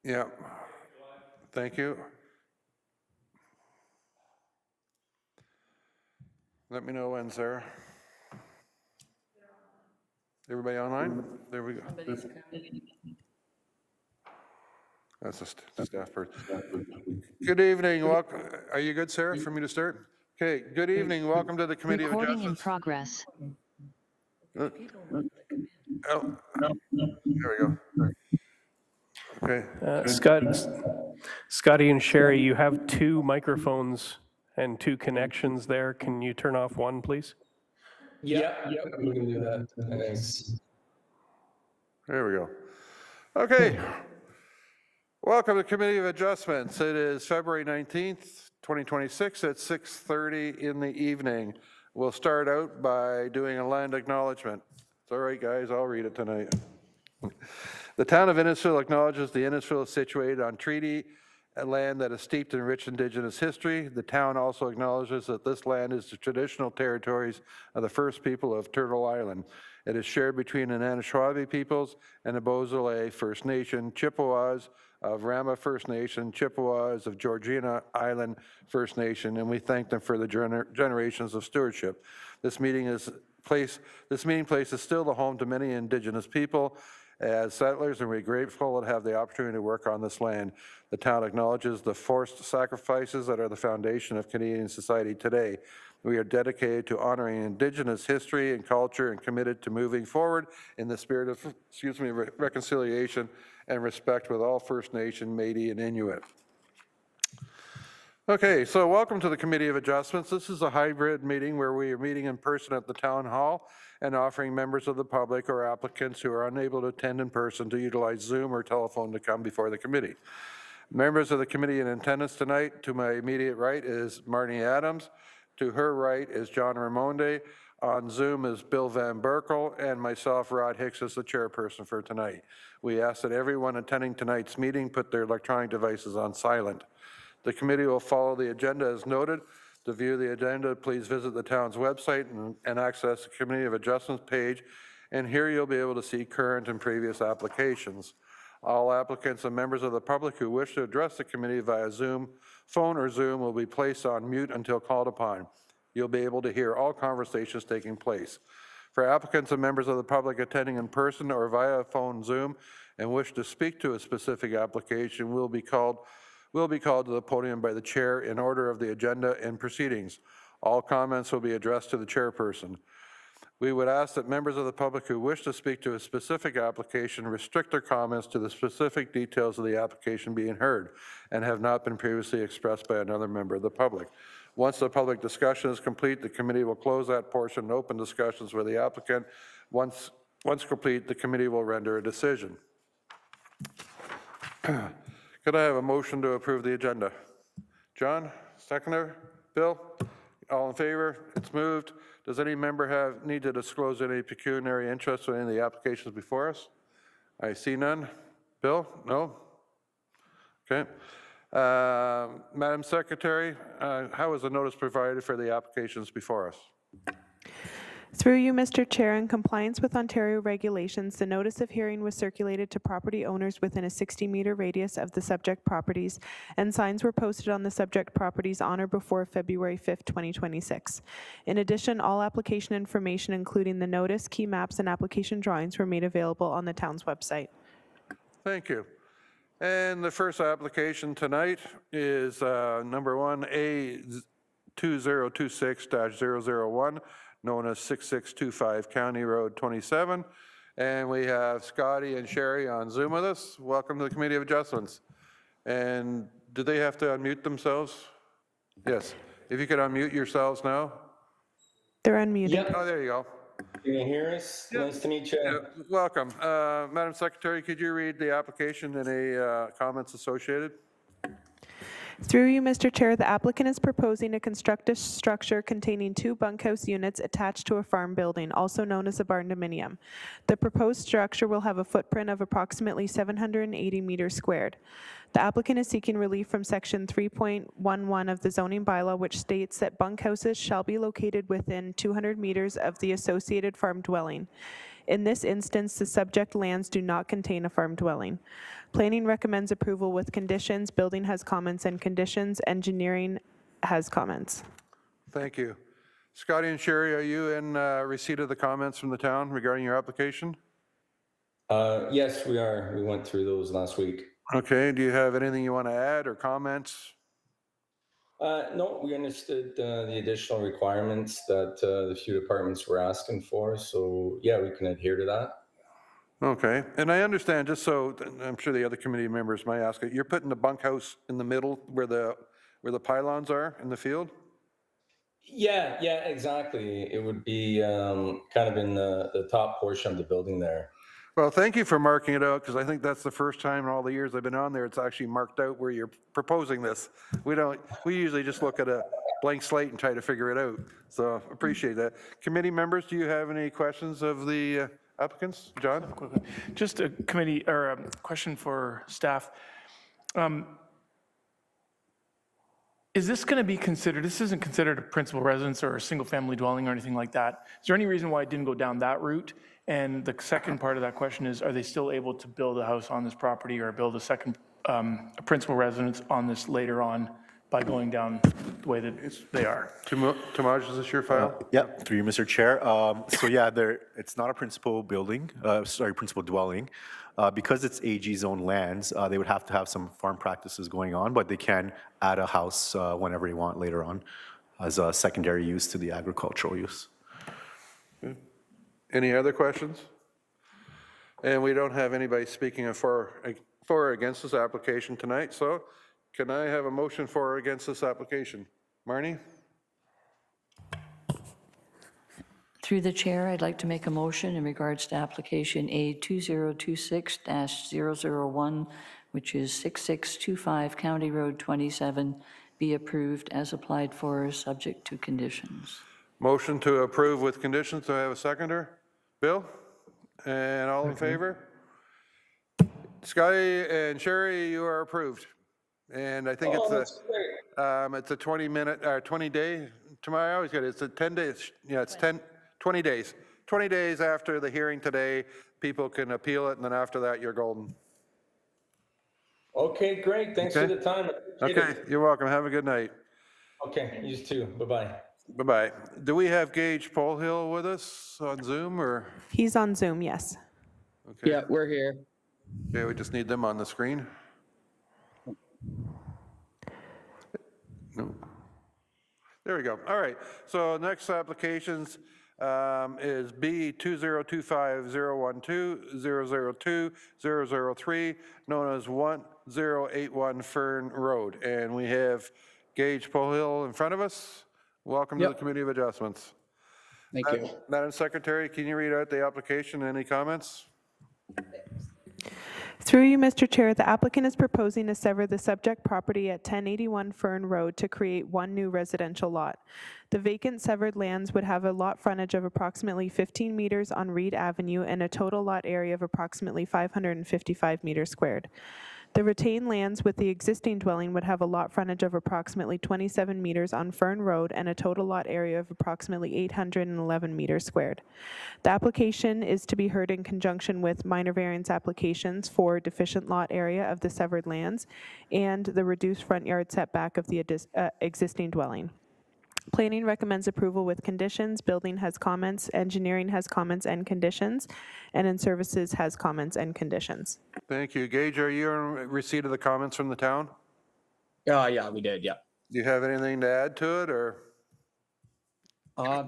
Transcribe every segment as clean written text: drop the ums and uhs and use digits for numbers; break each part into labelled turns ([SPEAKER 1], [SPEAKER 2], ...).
[SPEAKER 1] Yeah. Thank you. Let me know when, Sarah. Everybody online? There we go. That's the staff person. Good evening. Welcome. Are you good, Sarah, for me to start? Okay. Good evening. Welcome to the Committee of
[SPEAKER 2] Recording in
[SPEAKER 1] Adjustments.
[SPEAKER 2] progress.
[SPEAKER 1] Oh, there we go. Okay.
[SPEAKER 3] Scotty and Sherry, you have 2 microphones and 2 connections there. Can you turn off one, please?
[SPEAKER 4] Yep, we can do that. Thanks.
[SPEAKER 1] There we go. Okay. Welcome to the Committee of Adjustments. It is February 19th, 2026 at 6:30 in the evening. We'll start out by doing a land acknowledgement. It's all right, guys, I'll read it tonight. The town of Innisfil acknowledges the Innisfil is situated on treaty land that is steeped in rich Indigenous history. The town also acknowledges that this land is the traditional territories of the first people of Turtle Island. It is shared between the Anishinaabe peoples and the Beausoleil First Nation, Chippewas of Rama First Nation, Chippewas of Georgina Island First Nation, and we thank them for the generations of stewardship. This meeting place is still the home to many Indigenous people as settlers, and we're grateful to have the opportunity to work on this land. The town acknowledges the forced sacrifices that are the foundation of Canadian society today. We are dedicated to honoring Indigenous history and culture and committed to moving forward in the spirit of, reconciliation and respect with all First Nation, Métis, and Inuit. Okay, so welcome to the Committee of Adjustments. This is a hybrid meeting where we are meeting in person at the Town Hall and offering members of the public or applicants who are unable to attend in person to utilize Zoom or telephone to come before the committee. Members of the committee in attendance tonight, to my immediate right is Marnie Adams. To her right is John Ramonde. On Zoom is Bill Van Berkel, and myself, Rod Hicks, as the chairperson for tonight. We ask that everyone attending tonight's meeting put their electronic devices on silent. The committee will follow the agenda as noted. To view the agenda, please visit the town's website and access the Committee of Adjustments page, and here you'll be able to see current and previous applications. All applicants and members of the public who wish to address the committee via Zoom, phone or Zoom will be placed on mute until called upon. You'll be able to hear all conversations taking place. For applicants and members of the public attending in person or via phone Zoom and wish to speak to a specific application will be called to the podium by the chair in order of the agenda and proceedings. All comments will be addressed to the chairperson. We would ask that members of the public who wish to speak to a specific application restrict their comments to the specific details of the application being heard and have not been previously expressed by another member of the public. Once the public discussion is complete, the committee will close that portion and open discussions with the applicant. Once complete, the committee will render a decision. Could I have a motion to approve the agenda? John, seconder? Bill? All in favor? It's moved. Does any member need to disclose any pecuniary interest in any of the applications before us? I see none. Bill? No? Okay. Madam Secretary, how was the notice provided for the applications before us?
[SPEAKER 5] Through you, Mr. Chair, in compliance with Ontario regulations, the notice of hearing was circulated to property owners within a 60-meter radius of the subject properties, and signs were posted on the subject properties on or before February 5th, 2026. In addition, all application information, including the notice, key maps, and application drawings, were made available on the town's website.
[SPEAKER 1] Thank you. And the first application tonight is number 1A2026-001. known as 6625 County Road 27. And we have Scotty and Sherry on Zoom with us. Welcome to the Committee of Adjustments. And do they have to unmute themselves? Yes. If you could unmute yourselves now.
[SPEAKER 5] They're unmuted.
[SPEAKER 4] Yep.
[SPEAKER 1] Oh, there you go.
[SPEAKER 4] Can you hear us? Yep. Nice to meet you.
[SPEAKER 1] Yeah, welcome. Madam Secretary, could you read the application and any comments associated?
[SPEAKER 5] Through you, Mr. Chair, the applicant is proposing to construct a structure containing 2 bunkhouse units attached to a farm building, also known as a barn dominium. The proposed structure will have a footprint of approximately 780 meters squared. The applicant is seeking relief from Section 3.11 of the zoning bylaw, which states that bunkhouses shall be located within 200 meters of the associated farm dwelling. In this instance, the subject lands do not contain a farm dwelling. Planning recommends approval with conditions. Building has comments and conditions. Engineering has comments.
[SPEAKER 1] Thank you. Scotty and Sherry, are you in receipt of the comments from the town regarding your application?
[SPEAKER 4] Yes, we are. We went through those last week.
[SPEAKER 1] Okay, do you have anything you want to add or comments?
[SPEAKER 4] No, we understood the additional requirements that the few departments were asking for. So yeah, we can adhere to that.
[SPEAKER 1] Okay, and I understand, just so, I'm sure the other committee members might ask it, you're putting the bunkhouse in the middle where the pylons are in the field?
[SPEAKER 4] Yeah, exactly. It would be kind of in the top portion of the building there.
[SPEAKER 1] Well, thank you for marking it out, because I think that's the first time in all the years I've been on there, it's actually marked out where you're proposing this. We usually just look at a blank slate and try to figure it out, so appreciate that. Committee members, do you have any questions of the applicants? John?
[SPEAKER 2] Quickly. Just a committee, or a question for staff. Is this going to be considered, this isn't considered a principal residence or a single-family dwelling or anything like that. Is there any reason why it didn't go down that route? And the second part of that question is, are they still able to build a house on this property or build a second principal residence on this later on by going down the way that they are?
[SPEAKER 1] Tomas, is this your file?
[SPEAKER 6] Yep, through you, Mr. Chair. So yeah, it's not a principal building, principal dwelling. Because it's AG's own lands, they would have to have some farm practices going on, but they can add a house whenever they want later on as a secondary use to the agricultural use.
[SPEAKER 1] Any other questions? And we don't have anybody speaking for or against this application tonight, so can I have a motion for or against this application? Marnie?
[SPEAKER 7] Through the chair, I'd like to make a motion in regards to application A 2026-001, which is 6625 County Road 27, be approved as applied for, subject to conditions.
[SPEAKER 1] Motion to approve with conditions. Do I have a seconder? Bill? And all in favor? Scotty and Sherry, you are approved. And I think it's a 20 day, tomorrow, I always get it, it's a 10 days, yeah, it's 20 days. 20 days after the hearing today, people can appeal it, and then after that, you're golden.
[SPEAKER 4] Okay, great. Thanks for the time.
[SPEAKER 1] Okay, you're welcome. Have a good night.
[SPEAKER 4] Okay, you too. Bye-bye.
[SPEAKER 1] Bye-bye. Do we have Gage Polhill with us on Zoom, or?
[SPEAKER 5] He's on Zoom, yes.
[SPEAKER 1] Okay.
[SPEAKER 8] Yeah, we're here.
[SPEAKER 1] Okay, we just need them on the screen. No. There we go. All right. So next applications is B 2025-012-002-003, known as 1081 Fern Road. And we have Gage Polhill in front of us. Welcome to the Committee of Adjustments.
[SPEAKER 8] Thank you.
[SPEAKER 1] Madam Secretary, can you read out the application? Any comments?
[SPEAKER 5] Through you, Mr. Chair, the applicant is proposing to sever the subject property at 1081 Fern Road to create one new residential lot. The vacant severed lands would have a lot frontage of approximately 15 meters on Reed Avenue and a total lot area of approximately 555 meters squared. The retained lands with the existing dwelling would have a lot frontage of approximately 27 meters on Fern Road and a total lot area of approximately 811 meters squared. The application is to be heard in conjunction with minor variance applications for deficient lot area of the severed lands and the reduced front yard setback of the existing dwelling. Planning recommends approval with conditions. Building has comments. Engineering has comments and conditions. And in services has comments and conditions.
[SPEAKER 1] Thank you. Gage, are you in receipt of the comments from the town?
[SPEAKER 8] Yeah, we did, yeah.
[SPEAKER 1] Do you have anything to add to it, or?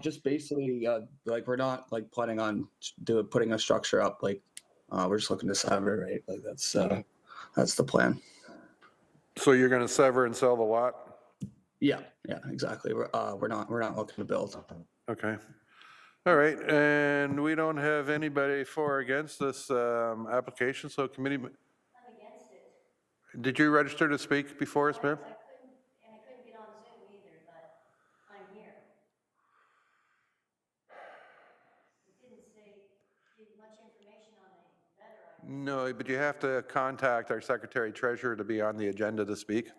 [SPEAKER 8] Just basically, like, we're not like planning on putting a structure up, like, we're just looking to sever, right? Like, that's the plan.
[SPEAKER 1] So you're going to sever and sell the lot?
[SPEAKER 8] Yeah, exactly. We're not looking to build.
[SPEAKER 1] Okay. All right, and we don't have anybody for or against this application, so committee. I'm against it. Did you register to speak before us, ma'am?
[SPEAKER 9] I couldn't get on Zoom either, but I'm here. It didn't give much information on the better.
[SPEAKER 1] No, but you have to contact our secretary treasurer to be on the agenda to speak.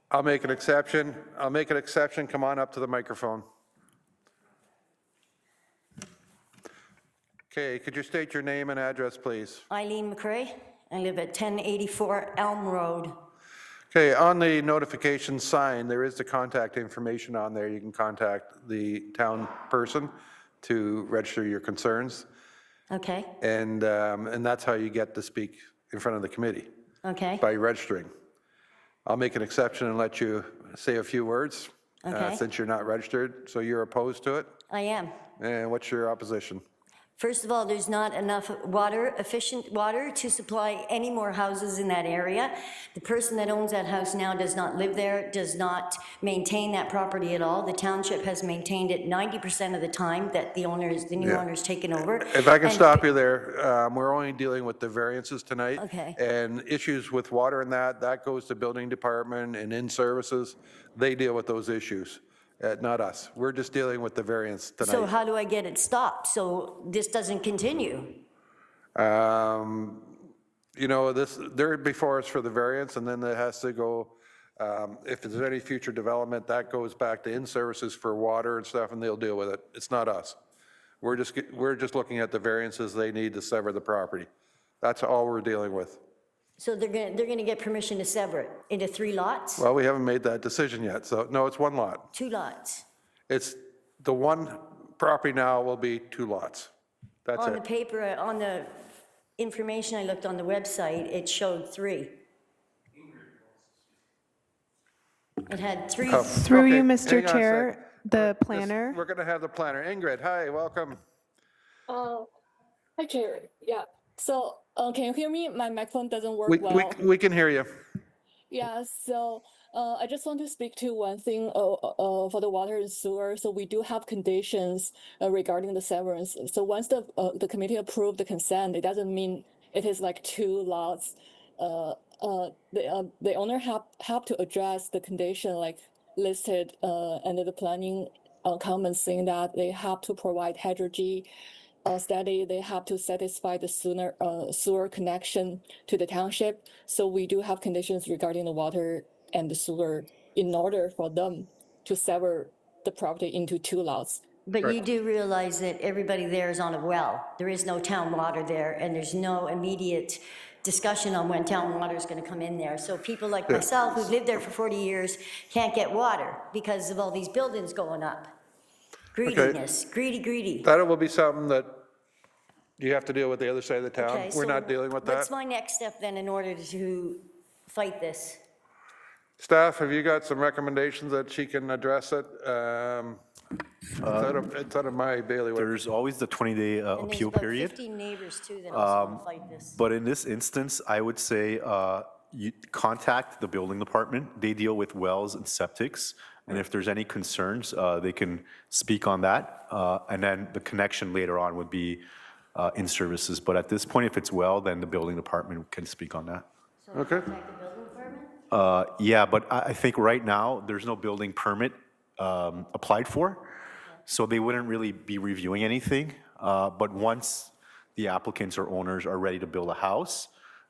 [SPEAKER 1] I'll make an exception. Come on up to the microphone. Okay, could you state your name and address, please?
[SPEAKER 9] Eileen McCrae, I live at 1084 Elm Road.
[SPEAKER 1] Okay, on the notification sign, there is the contact information on there. You can contact the town person to register your concerns,
[SPEAKER 9] Okay,
[SPEAKER 1] and that's how you get to speak in front of the committee,
[SPEAKER 9] okay,
[SPEAKER 1] by registering. I'll make an exception and let you say a few words,
[SPEAKER 9] Okay.
[SPEAKER 1] since you're not registered, so you're opposed to it?
[SPEAKER 9] I am.
[SPEAKER 1] And what's your opposition?
[SPEAKER 9] First of all, there's not enough water, efficient water, to supply any more houses in that area. The person that owns that house now does not live there, does not maintain that property at all. The township has maintained it 90% of the time that the new
[SPEAKER 1] Yeah.
[SPEAKER 9] owner's taken over.
[SPEAKER 1] If I can
[SPEAKER 9] And-
[SPEAKER 1] stop you there, we're only dealing with the variances tonight.
[SPEAKER 9] Okay.
[SPEAKER 1] And issues with water and that goes to building department and in services. They deal with those issues, not us. We're just dealing with the variance
[SPEAKER 9] So
[SPEAKER 1] tonight.
[SPEAKER 9] how do I get it stopped so this doesn't continue?
[SPEAKER 1] You know, they're before us for the variance, and then it has to go, if there's any future development, that goes back to in services for water and stuff, and they'll deal with it. It's not us. We're just looking at the variances they need to sever the property. That's all we're dealing with.
[SPEAKER 9] So they're gonna get permission to sever it into 3 lots?
[SPEAKER 1] Well, we haven't made that decision yet, so, no, it's one lot.
[SPEAKER 9] 2 lots?
[SPEAKER 1] It's, the one property now will be 2 lots. That's
[SPEAKER 9] On the
[SPEAKER 1] it.
[SPEAKER 9] paper, on the information I looked on the website, it showed 3. It had 3.
[SPEAKER 5] Through you,
[SPEAKER 1] Okay,
[SPEAKER 5] Mr.
[SPEAKER 1] hang on a
[SPEAKER 5] Chair,
[SPEAKER 1] sec.
[SPEAKER 5] the
[SPEAKER 1] This-
[SPEAKER 5] planner.
[SPEAKER 1] We're going to have the planner. Ingrid, hi, welcome.
[SPEAKER 10] Hi, Chair. Yeah. So, can you hear me? My microphone doesn't work
[SPEAKER 1] We,
[SPEAKER 10] well.
[SPEAKER 1] we can hear you.
[SPEAKER 10] Yeah. So, I just want to speak to one thing for the water and sewer. So we do have conditions regarding the severance. So once the committee approved the consent, it doesn't mean it is like 2 lots. The owner have to address the condition like listed under the planning comments, saying that they have to provide hydrology study, they have to satisfy the sewer connection to the township. So we do have conditions regarding the water and the sewer in order for them to sever the property into 2 lots.
[SPEAKER 9] But you do realize that everybody there is on a well. There is no town water there, and there's no immediate discussion on when town water is going to come in there. So people like myself who've lived there for 40 years can't get water because of all these buildings going up. Greediness, greedy.
[SPEAKER 1] That will be something that you have to deal with the other side of the town.
[SPEAKER 9] Okay,
[SPEAKER 1] We're
[SPEAKER 9] so
[SPEAKER 1] not dealing with
[SPEAKER 9] What's
[SPEAKER 1] that.
[SPEAKER 9] my next step then in order to fight this?
[SPEAKER 1] Staff, have you got some recommendations that she can address it? It's out of my bailiwick.
[SPEAKER 6] There's always the 20-day
[SPEAKER 9] And there's
[SPEAKER 6] appeal
[SPEAKER 9] about
[SPEAKER 6] period.
[SPEAKER 9] 15 neighbors too that also want to fight this.
[SPEAKER 6] But in this instance, I would say you contact the building department. They deal with wells and septics. And if there's any concerns, they can speak on that. And then the connection later on would be in services. But at this point, if it's well, then the building department can speak on that.
[SPEAKER 1] Okay.
[SPEAKER 9] Contact the building department?
[SPEAKER 6] Yeah, but I think right now, there's no building permit applied for. So they wouldn't really be reviewing anything. But once the applicants or owners are ready to build a house,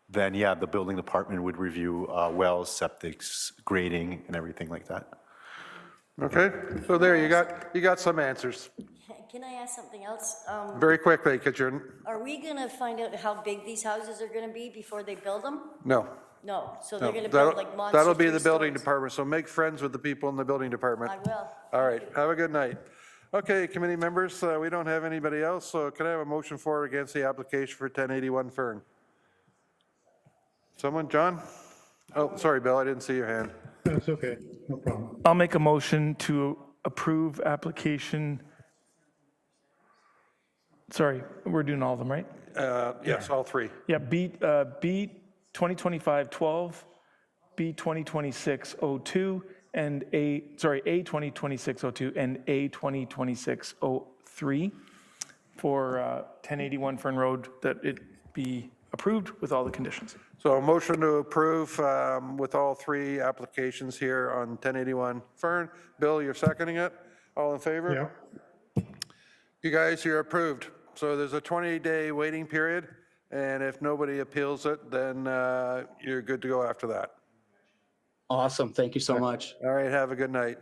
[SPEAKER 6] then yeah, the building department would review wells, septics, grading, and everything like that.
[SPEAKER 1] Okay, so there, you got some answers.
[SPEAKER 9] Can I ask something else?
[SPEAKER 1] Very quickly, because you're,
[SPEAKER 9] Are we going to find out how big these houses are going to be before they build them?
[SPEAKER 1] no.
[SPEAKER 9] No, so
[SPEAKER 1] No,
[SPEAKER 9] they're going to build like monster
[SPEAKER 1] that'll be the
[SPEAKER 9] 3
[SPEAKER 1] building
[SPEAKER 9] stories.
[SPEAKER 1] department, so make friends with the people in the building department.
[SPEAKER 9] I will.
[SPEAKER 1] All right, have a good night. Okay, committee members, we don't have anybody else, so can I have a motion for or against the application for 1081 Fern? Someone, John? Oh, sorry, Bill, I didn't see your hand.
[SPEAKER 11] That's okay, no problem.
[SPEAKER 2] I'll make a motion to approve application. Sorry, we're doing all of them, right?
[SPEAKER 1] Yes, all 3.
[SPEAKER 2] Yeah, B 2025-12, B 2026-02, and A 2026-02, and A 2026-03 for 1081 Fern Road, that it be approved with all the conditions.
[SPEAKER 1] So a motion to approve with all 3 applications here on 1081 Fern. Bill, you're seconding it? All in favor?
[SPEAKER 11] Yeah,
[SPEAKER 1] You guys, you're approved. So there's a 20-day waiting period, and if nobody appeals it, then you're good to go after that.
[SPEAKER 8] Awesome. Thank you so much.
[SPEAKER 1] All right, have a good night.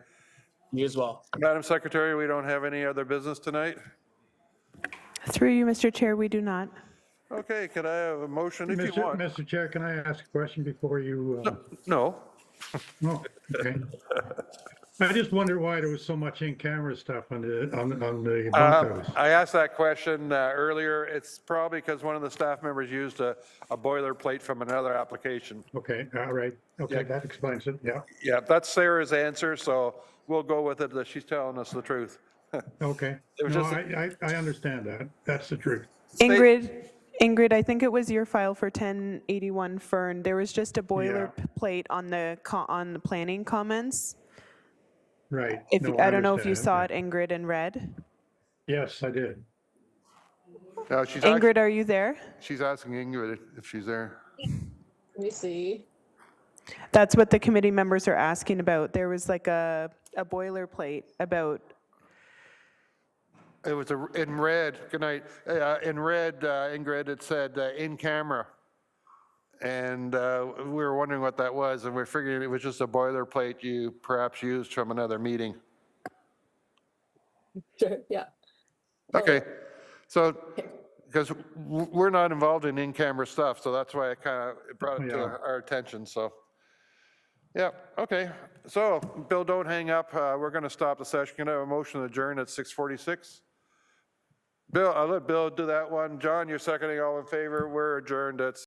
[SPEAKER 8] You as well.
[SPEAKER 1] Madam Secretary, we don't have any other business tonight?
[SPEAKER 5] Through you, Mr. Chair, we do not.
[SPEAKER 1] Okay, could I have a motion if you want?
[SPEAKER 11] Mr. Chair, can I ask a question before you?
[SPEAKER 1] No.
[SPEAKER 11] Oh, okay. I just wonder why there was so much in-camera stuff on the bunkhouse.
[SPEAKER 1] I asked that question earlier. It's probably because one of the staff members used a boilerplate from another application.
[SPEAKER 11] Okay, all right. Okay,
[SPEAKER 1] Yeah.
[SPEAKER 11] that explains it. Yeah.
[SPEAKER 1] Yeah, that's Sarah's answer, so we'll go with it that she's telling us the truth.
[SPEAKER 11] Okay.
[SPEAKER 1] It was
[SPEAKER 11] No,
[SPEAKER 1] just
[SPEAKER 11] I understand that. That's the truth.
[SPEAKER 5] Ingrid, I think it was your file for 1081 Fern. There was just a boilerplate on the planning comments.
[SPEAKER 11] Right.
[SPEAKER 5] If
[SPEAKER 11] No,
[SPEAKER 5] I don't know if you
[SPEAKER 11] understand.
[SPEAKER 5] saw it, Ingrid, in red.
[SPEAKER 11] Yes, I did.
[SPEAKER 1] No, she's
[SPEAKER 5] Ingrid, are you there?
[SPEAKER 1] she's asking Ingrid if she's there.
[SPEAKER 10] Let me see.
[SPEAKER 5] That's what the committee members are asking about. There was like a boilerplate about,
[SPEAKER 1] It was in red, good night, in red, Ingrid, it said in camera. And we were wondering what that was, and we're figuring it was just a boilerplate you perhaps used from another meeting.
[SPEAKER 10] Sure, yeah.
[SPEAKER 1] Okay, so, because we're not involved in in-camera stuff, so that's why I kind of brought it to
[SPEAKER 11] Yeah.
[SPEAKER 1] our attention, so. Yeah, okay, so, Bill, don't hang up, we're going to stop the session. Can I have a motion to adjourn at 6:46? Bill, I'll let Bill do that one. John, you're seconding, all in favor, we're adjourned at